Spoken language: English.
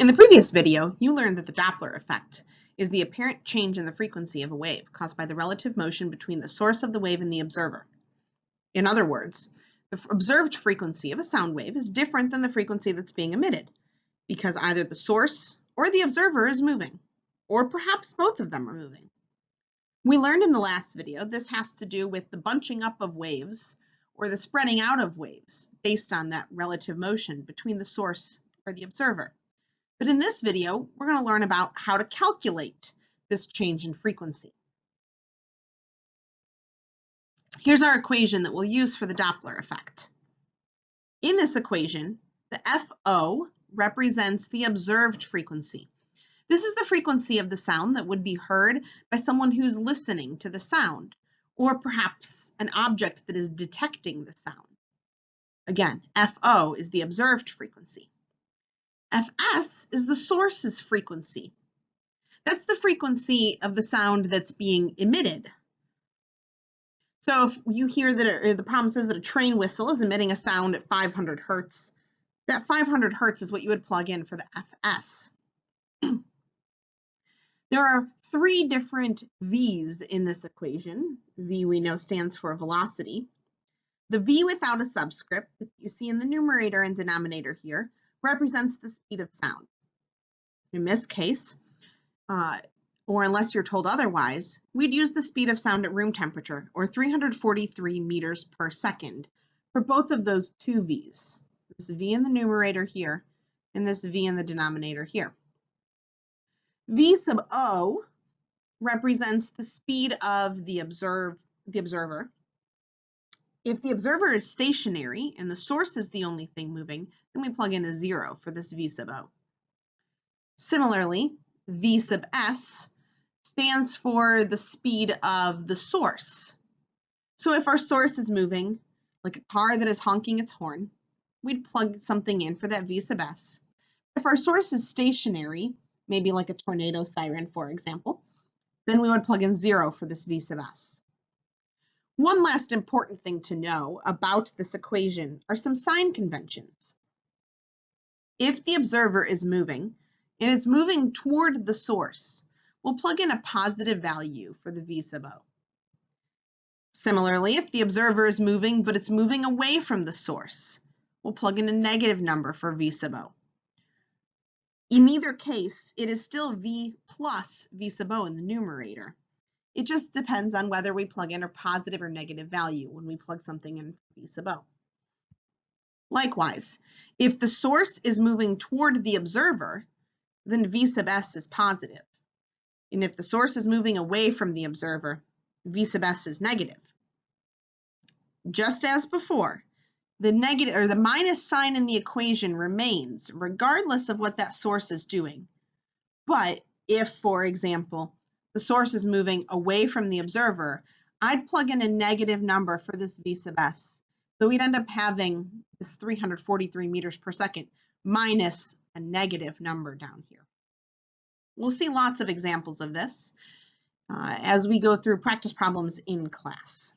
In the previous video, you learned that the Doppler effect is the apparent change in the frequency of a wave caused by the relative motion between the source of the wave and the observer. In other words, the observed frequency of a sound wave is different than the frequency that's being emitted because either the source or the observer is moving, or perhaps both of them are moving. We learned in the last video this has to do with the bunching up of waves or the spreading out of waves based on that relative motion between the source or the observer. But in this video, we're going to learn about how to calculate this change in frequency. Here's our equation that we'll use for the Doppler effect. In this equation, the FO represents the observed frequency. This is the frequency of the sound that would be heard by someone who's listening to the sound, or perhaps an object that is detecting the sound. Again, FO is the observed frequency. Fs is the source's frequency. That's the frequency of the sound that's being emitted. So if you hear that the problem says that a train whistle is emitting a sound at 500 hertz, that 500 hertz is what you would plug in for the Fs. There are three different V's in this equation. V we know stands for velocity. The V without a subscript that you see in the numerator and denominator here represents the speed of sound. In this case, or unless you're told otherwise, we'd use the speed of sound at room temperature, or 343 meters per second, for both of those two V's. This V in the numerator here, and this V in the denominator here. V sub O represents the speed of the observer. If the observer is stationary and the source is the only thing moving, then we plug in a 0 for this V sub O. Similarly, V sub S stands for the speed of the source. So if our source is moving, like a car that is honking its horn, we'd plug something in for that V sub S. If our source is stationary, maybe like a tornado siren, for example, then we would plug in 0 for this V sub S. One last important thing to know about this equation are some sign conventions. If the observer is moving, and it's moving toward the source, we'll plug in a positive value for the V sub O. Similarly, if the observer is moving, but it's moving away from the source, we'll plug in a negative number for V sub O. In either case, it is still V plus V sub O in the numerator. It just depends on whether we plug in a positive or negative value when we plug something in for V sub O. Likewise, if the source is moving toward the observer, then V sub S is positive. And if the source is moving away from the observer, V sub S is negative. Just as before, the negative or the minus sign in the equation remains regardless of what that source is doing. But if, for example, the source is moving away from the observer, I'd plug in a negative number for this V sub S. So we'd end up having this 343 meters per second minus a negative number down here. We'll see lots of examples of this as we go through practice problems in class.